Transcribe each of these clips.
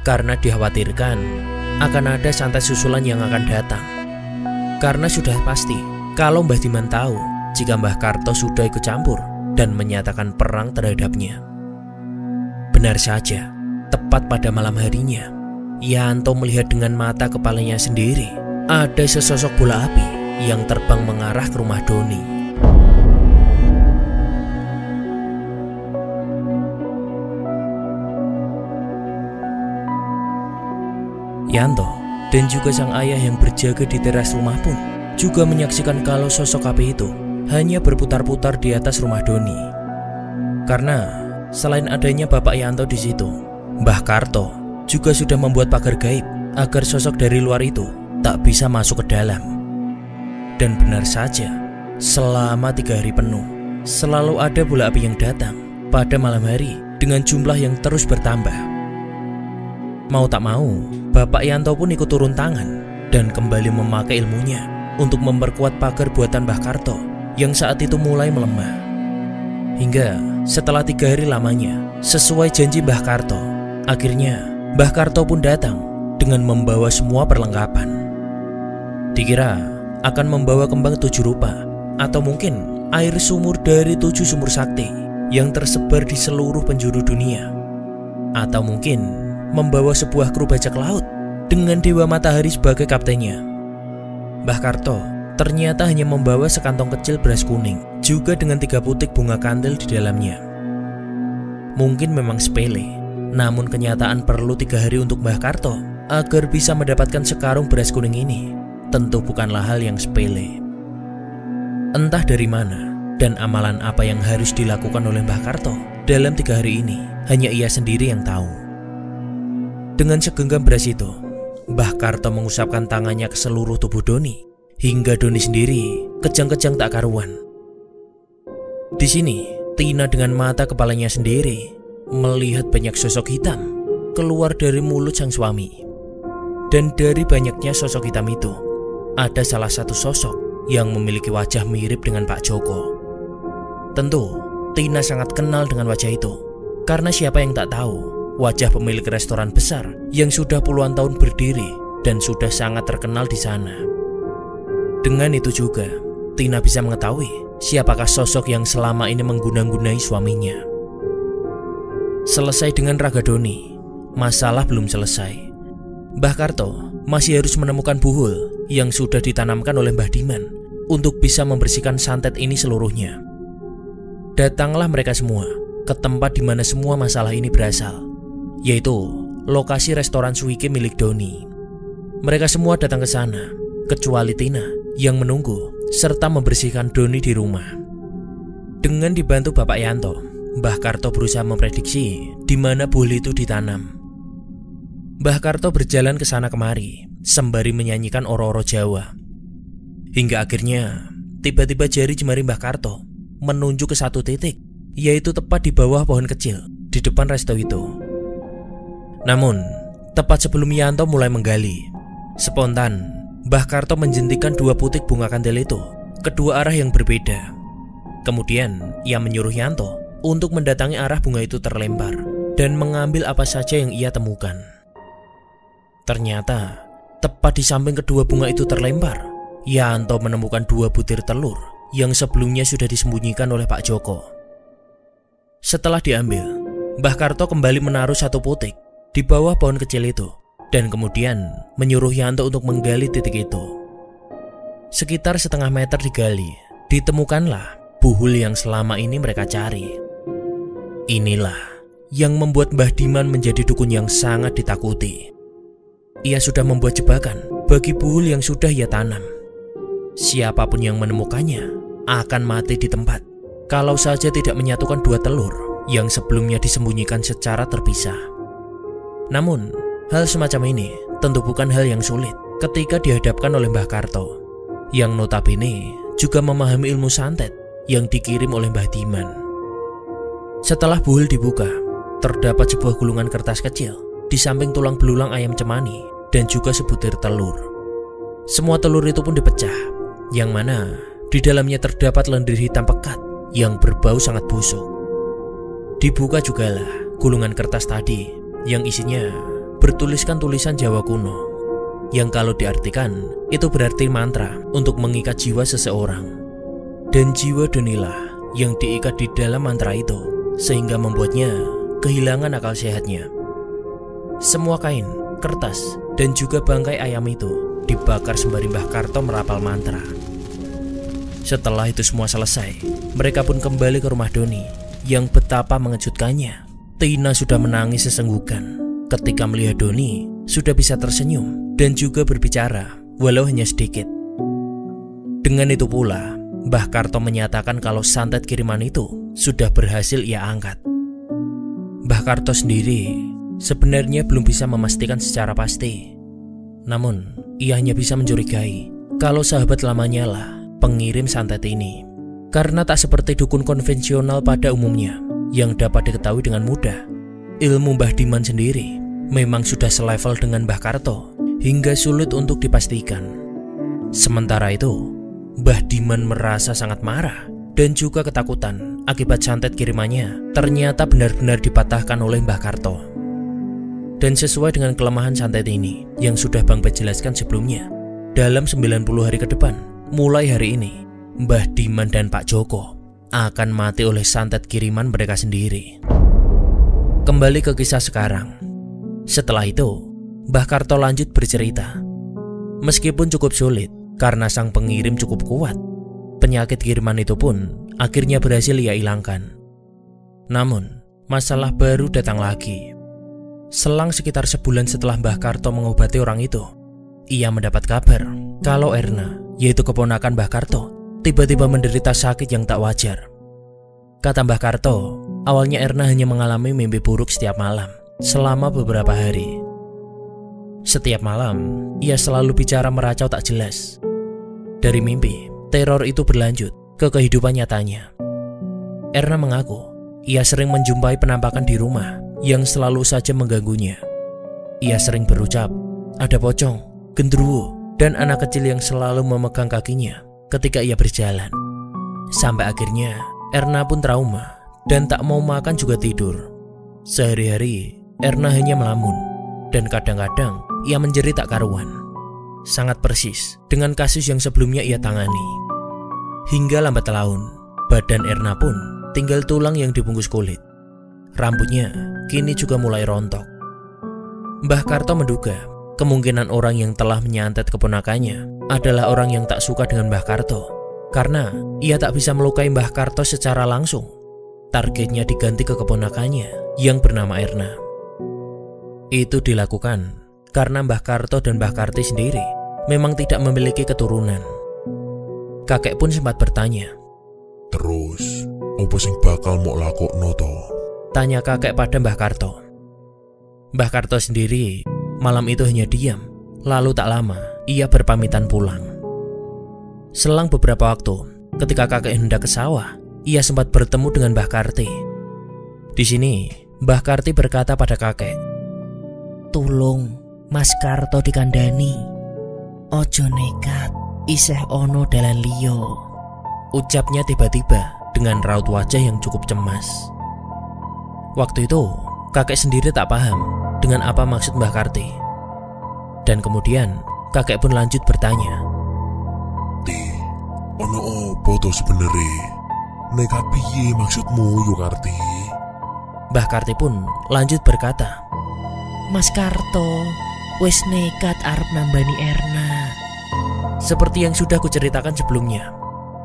karena dikhawatirkan akan ada santet susulan yang akan datang. Karena sudah pasti kalau Mbah Diman tahu jika Mbah Karto sudah ikut campur dan menyatakan perang terhadapnya. Benar saja, tepat pada malam harinya, Yanto melihat dengan mata kepalanya sendiri ada sesosok bola api yang terbang mengarah ke rumah Doni. Yanto dan juga sang ayah yang berjaga di teras rumah pun juga menyaksikan kalau sosok api itu hanya berputar-putar di atas rumah Doni. Karena selain adanya Bapak Yanto di situ, Mbah Karto juga sudah membuat pagar gaib agar sosok dari luar itu tak bisa masuk ke dalam. Dan benar saja, selama 3 hari penuh selalu ada bola api yang datang pada malam hari dengan jumlah yang terus bertambah. Mau tak mau, Bapak Yanto pun ikut turun tangan dan kembali memakai ilmunya untuk memperkuat pagar buatan Mbah Karto yang saat itu mulai melemah. Hingga setelah 3 hari lamanya, sesuai janji Mbah Karto, akhirnya Mbah Karto pun datang dengan membawa semua perlengkapan. Dikira akan membawa kembang 7 rupa atau mungkin air sumur dari 7 sumur sakti yang tersebar di seluruh penjuru dunia, atau mungkin membawa sebuah kru bajak laut dengan Dewa Matahari sebagai kaptennya. Mbah Karto ternyata hanya membawa sekantong kecil beras kuning juga dengan 3 butik bunga kandil di dalamnya. Mungkin memang sepele, namun kenyataan perlu 3 hari untuk Mbah Karto agar bisa mendapatkan sekarung beras kuning ini tentu bukanlah hal yang sepele. Entah dari mana dan amalan apa yang harus dilakukan oleh Mbah Karto dalam 3 hari ini, hanya ia sendiri yang tahu. Dengan segenggam beras itu, Mbah Karto mengusapkan tangannya ke seluruh tubuh Doni, hingga Doni sendiri kejang-kejang tak karuan. Di sini, Tina dengan mata kepalanya sendiri melihat banyak sosok hitam keluar dari mulut sang suami. Dan dari banyaknya sosok hitam itu, ada salah satu sosok yang memiliki wajah mirip dengan Pak Joko. Tentu, Tina sangat kenal dengan wajah itu, karena siapa yang tak tahu wajah pemilik restoran besar yang sudah puluhan tahun berdiri dan sudah sangat terkenal di sana. Dengan itu juga, Tina bisa mengetahui siapakah sosok yang selama ini mengguna-gunai suaminya. Selesai dengan Raga Doni, masalah belum selesai. Mbah Karto masih harus menemukan buhul yang sudah ditanamkan oleh Mbah Diman untuk bisa membersihkan santet ini seluruhnya. Datanglah mereka semua ke tempat di mana semua masalah ini berasal, yaitu lokasi restoran Suike milik Doni. Mereka semua datang ke sana, kecuali Tina yang menunggu serta membersihkan Doni di rumah. Dengan dibantu Bapak Yanto, Mbah Karto berusaha memprediksi di mana buhul itu ditanam. Mbah Karto berjalan ke sana kemari sembari menyanyikan oro-oro Jawa. Hingga akhirnya tiba-tiba jari jemari Mbah Karto menunjuk ke satu titik, yaitu tepat di bawah pohon kecil di depan resto itu. Namun, tepat sebelum Yanto mulai menggali, spontan Mbah Karto menjentikan 2 butik bunga kandil itu ke 2 arah yang berbeda. Kemudian, ia menyuruh Yanto untuk mendatangi arah bunga itu terlempar dan mengambil apa saja yang ia temukan. Ternyata, tepat di samping kedua bunga itu terlempar, Yanto menemukan 2 butir telur yang sebelumnya sudah disembunyikan oleh Pak Joko. Setelah diambil, Mbah Karto kembali menaruh 1 butik di bawah pohon kecil itu dan kemudian menyuruh Yanto untuk menggali titik itu. Sekitar setengah meter digali, ditemukanlah buhul yang selama ini mereka cari. Inilah yang membuat Mbah Diman menjadi dukun yang sangat ditakuti. Ia sudah membuat jebakan bagi buhul yang sudah ia tanam. Siapapun yang menemukannya akan mati di tempat, kalau saja tidak menyatukan 2 telur yang sebelumnya disembunyikan secara terpisah. Namun, hal semacam ini tentu bukan hal yang sulit ketika dihadapkan oleh Mbah Karto, yang notabene juga memahami ilmu santet yang dikirim oleh Mbah Diman. Setelah buhul dibuka, terdapat sebuah gulungan kertas kecil di samping tulang belulang ayam cemani dan juga sebutir telur. Semua telur itu pun dipecah, yang mana di dalamnya terdapat lendir hitam pekat yang berbau sangat busuk. Dibuka jugalah gulungan kertas tadi yang isinya bertuliskan tulisan Jawa kuno, yang kalau diartikan itu berarti mantra untuk mengikat jiwa seseorang. Dan jiwa Donilah yang diikat di dalam mantra itu, sehingga membuatnya kehilangan akal sehatnya. Semua kain, kertas, dan juga bangkai ayam itu dibakar sembari Mbah Karto merapal mantra. Setelah itu semua selesai, mereka pun kembali ke rumah Doni. Yang betapa mengejutkannya, Tina sudah menangis sesenggukan ketika melihat Doni sudah bisa tersenyum dan juga berbicara, walau hanya sedikit. Dengan itu pula, Mbah Karto menyatakan kalau santet kiriman itu sudah berhasil ia angkat. Mbah Karto sendiri sebenarnya belum bisa memastikan secara pasti. Namun, ia hanya bisa mencurigai kalau sahabat lamanya lah pengirim santet ini. Karena tak seperti dukun konvensional pada umumnya yang dapat diketahui dengan mudah, ilmu Mbah Diman sendiri memang sudah selevel dengan Mbah Karto hingga sulit untuk dipastikan. Sementara itu, Mbah Diman merasa sangat marah dan juga ketakutan akibat santet kirimannya ternyata benar-benar dipatahkan oleh Mbah Karto. Dan sesuai dengan kelemahan santet ini yang sudah Bang Bet jelaskan sebelumnya, dalam 90 hari ke depan, mulai hari ini, Mbah Diman dan Pak Joko akan mati oleh santet kiriman mereka sendiri. Kembali ke kisah sekarang. Setelah itu, Mbah Karto lanjut bercerita. Meskipun cukup sulit karena sang pengirim cukup kuat, penyakit kiriman itu pun akhirnya berhasil ia hilangkan. Namun, masalah baru datang lagi. Selang sekitar sebulan setelah Mbah Karto mengobati orang itu, ia mendapat kabar kalau Erna, yaitu keponakan Mbah Karto, tiba-tiba menderita sakit yang tak wajar. Kata Mbah Karto, awalnya Erna hanya mengalami mimpi buruk setiap malam selama beberapa hari. Setiap malam, ia selalu bicara meracau tak jelas. Dari mimpi, teror itu berlanjut ke kehidupan nyatanya. Erna mengaku, ia sering menjumpai penampakan di rumah yang selalu saja mengganggunya. Ia sering berucap, ada pocong, genderuwo, dan anak kecil yang selalu memegang kakinya ketika ia berjalan. Sampai akhirnya Erna pun trauma dan tak mau makan juga tidur. Sehari-hari Erna hanya melamun dan kadang-kadang ia menjerit tak karuan. Sangat persis dengan kasus yang sebelumnya ia tangani. Hingga lambat laun, badan Erna pun tinggal tulang yang dibungkus kulit. Rambutnya kini juga mulai rontok. Mbah Karto menduga kemungkinan orang yang telah menyantet keponakannya adalah orang yang tak suka dengan Mbah Karto, karena ia tak bisa melukai Mbah Karto secara langsung. Targetnya diganti ke keponakannya yang bernama Erna. Itu dilakukan karena Mbah Karto dan Mbah Karti sendiri memang tidak memiliki keturunan. Kakek pun sempat bertanya, "Terus, apa sing bakal mau lakokno to?" tanya kakek pada Mbah Karto. Mbah Karto sendiri malam itu hanya diam, lalu tak lama ia berpamitan pulang. Selang beberapa waktu, ketika kakek hendak ke sawah, ia sempat bertemu dengan Mbah Karti. Di sini, Mbah Karti berkata pada kakek, "Tulung Mas Karto dikandani, ojo nekat, isih ono dalan liyo," ucapnya tiba-tiba dengan raut wajah yang cukup cemas. Waktu itu, kakek sendiri tak paham dengan apa maksud Mbah Karti. Dan kemudian, kakek pun lanjut bertanya, "Ti, ono apa to sebenere? Nekat piye maksudmu yo Karti?" Mbah Karti pun lanjut berkata, "Mas Karto wis nekat arep nambani Erna." Seperti yang sudah kuceritakan sebelumnya,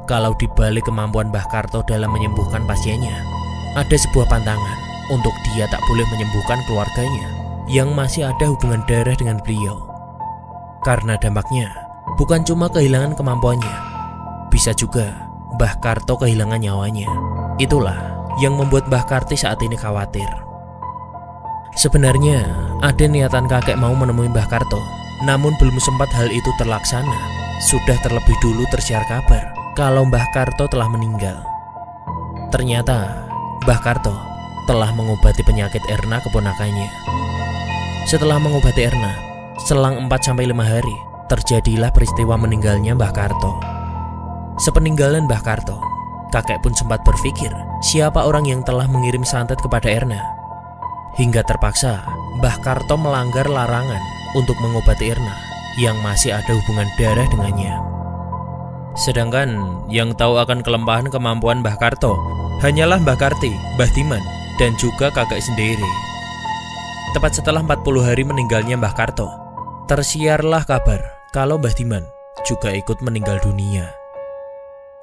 kalau dibalik kemampuan Mbah Karto dalam menyembuhkan pasiennya, ada sebuah pantangan untuk dia tak boleh menyembuhkan keluarganya yang masih ada hubungan darah dengan beliau. Karena dampaknya bukan cuma kehilangan kemampuannya, bisa juga Mbah Karto kehilangan nyawanya. Itulah yang membuat Mbah Karti saat ini khawatir. Sebenarnya ada niatan kakek mau menemui Mbah Karto, namun belum sempat hal itu terlaksana. Sudah terlebih dulu tersiar kabar kalau Mbah Karto telah meninggal. Ternyata Mbah Karto telah mengobati penyakit Erna keponakannya. Setelah mengobati Erna, selang 4-5 hari, terjadilah peristiwa meninggalnya Mbah Karto. Sepeninggalan Mbah Karto, kakek pun sempat berpikir siapa orang yang telah mengirim santet kepada Erna. Hingga terpaksa Mbah Karto melanggar larangan untuk mengobati Erna yang masih ada hubungan darah dengannya. Sedangkan yang tahu akan kelemahan kemampuan Mbah Karto hanyalah Mbah Karti, Mbah Diman, dan juga kakek sendiri. Tepat setelah 40 hari meninggalnya Mbah Karto, tersiarlah kabar kalau Mbah Diman juga ikut meninggal dunia.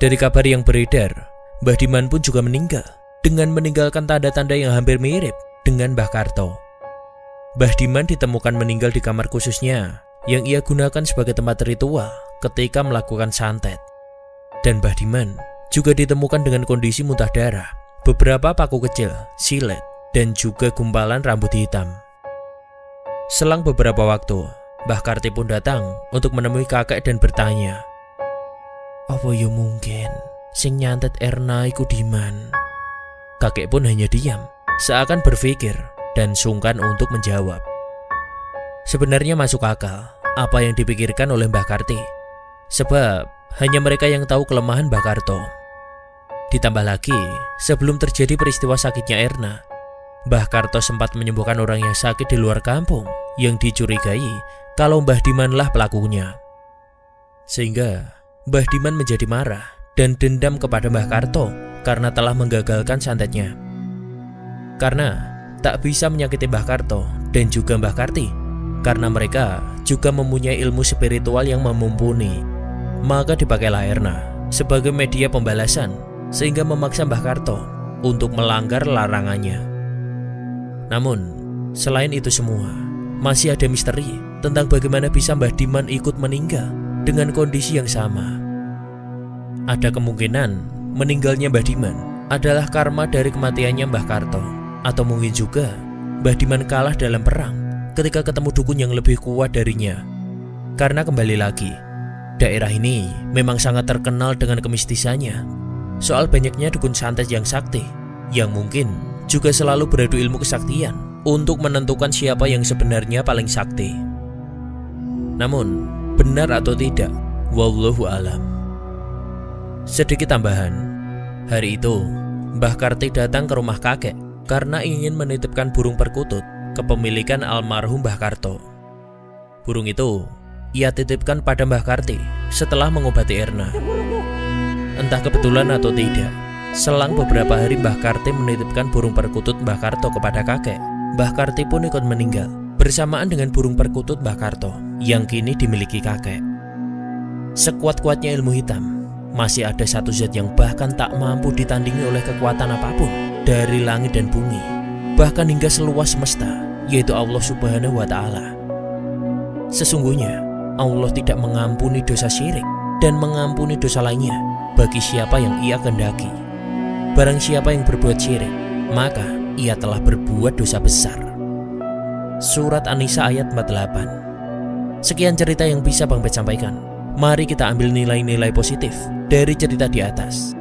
Dari kabar yang beredar, Mbah Diman pun juga meninggal dengan meninggalkan tanda-tanda yang hampir mirip dengan Mbah Karto. Mbah Diman ditemukan meninggal di kamar khususnya yang ia gunakan sebagai tempat ritual ketika melakukan santet. Dan Mbah Diman juga ditemukan dengan kondisi muntah darah, beberapa paku kecil, silet, dan juga gumpalan rambut hitam. Selang beberapa waktu, Mbah Karti pun datang untuk menemui kakek dan bertanya, "Apa ya mungkin sing nyantet Erna iku Diman?" Kakek pun hanya diam, seakan berpikir dan sungkan untuk menjawab. Sebenarnya masuk akal apa yang dipikirkan oleh Mbah Karti, sebab hanya mereka yang tahu kelemahan Mbah Karto. Ditambah lagi, sebelum terjadi peristiwa sakitnya Erna, Mbah Karto sempat menyembuhkan orang yang sakit di luar kampung yang dicurigai kalau Mbah Dimanlah pelakunya. Sehingga Mbah Diman menjadi marah dan dendam kepada Mbah Karto karena telah menggagalkan santetnya. Karena tak bisa menyakiti Mbah Karto dan juga Mbah Karti, karena mereka juga mempunyai ilmu spiritual yang mumpuni, maka dipakailah Erna sebagai media pembalasan sehingga memaksa Mbah Karto untuk melanggar larangannya. Namun, selain itu semua, masih ada misteri tentang bagaimana bisa Mbah Diman ikut meninggal dengan kondisi yang sama. Ada kemungkinan meninggalnya Mbah Diman adalah karma dari kematiannya Mbah Karto, atau mungkin juga Mbah Diman kalah dalam perang ketika ketemu dukun yang lebih kuat darinya. Karena kembali lagi, daerah ini memang sangat terkenal dengan kemistisannya. Soal banyaknya dukun santet yang sakti, yang mungkin juga selalu beradu ilmu kesaktian untuk menentukan siapa yang sebenarnya paling sakti. Namun, benar atau tidak, wallahu alam. Sedikit tambahan, hari itu Mbah Karti datang ke rumah kakek karena ingin menitipkan burung perkutut kepemilikan almarhum Mbah Karto. Burung itu ia titipkan pada Mbah Karti setelah mengobati Erna. Entah kebetulan atau tidak, selang beberapa hari Mbah Karti menitipkan burung perkutut Mbah Karto kepada kakek. Mbah Karti pun ikut meninggal bersamaan dengan burung perkutut Mbah Karto yang kini dimiliki kakek. Sekuat-kuatnya ilmu hitam, masih ada satu zat yang bahkan tak mampu ditandingi oleh kekuatan apapun dari langit dan bumi, bahkan hingga seluas semesta, yaitu Allah Subhanahu wa Ta'ala. Sesungguhnya Allah tidak mengampuni dosa syirik dan mengampuni dosa lainnya bagi siapa yang ia kehendaki. Barang siapa yang berbuat syirik, maka ia telah berbuat dosa besar. Surat An-Nisa ayat 48. Sekian cerita yang bisa Bang Bet sampaikan. Mari kita ambil nilai-nilai positif dari cerita di atas,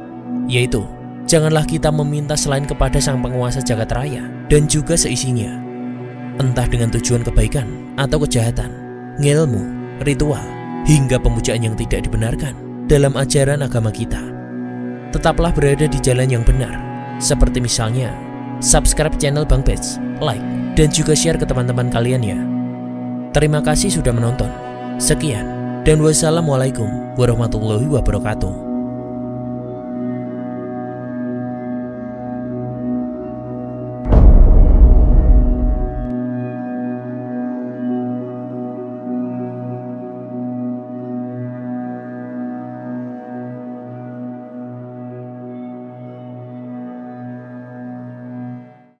yaitu janganlah kita meminta selain kepada sang penguasa jagat raya dan juga seisinya, entah dengan tujuan kebaikan atau kejahatan, ngilmu, ritual, hingga pemujaan yang tidak dibenarkan dalam ajaran agama kita. Tetaplah berada di jalan yang benar, seperti misalnya subscribe channel Bang Bet, like, dan juga share ke teman-teman kalian ya. Terima kasih sudah menonton. Sekian, dan wassalamualaikum warahmatullahi wabarakatuh.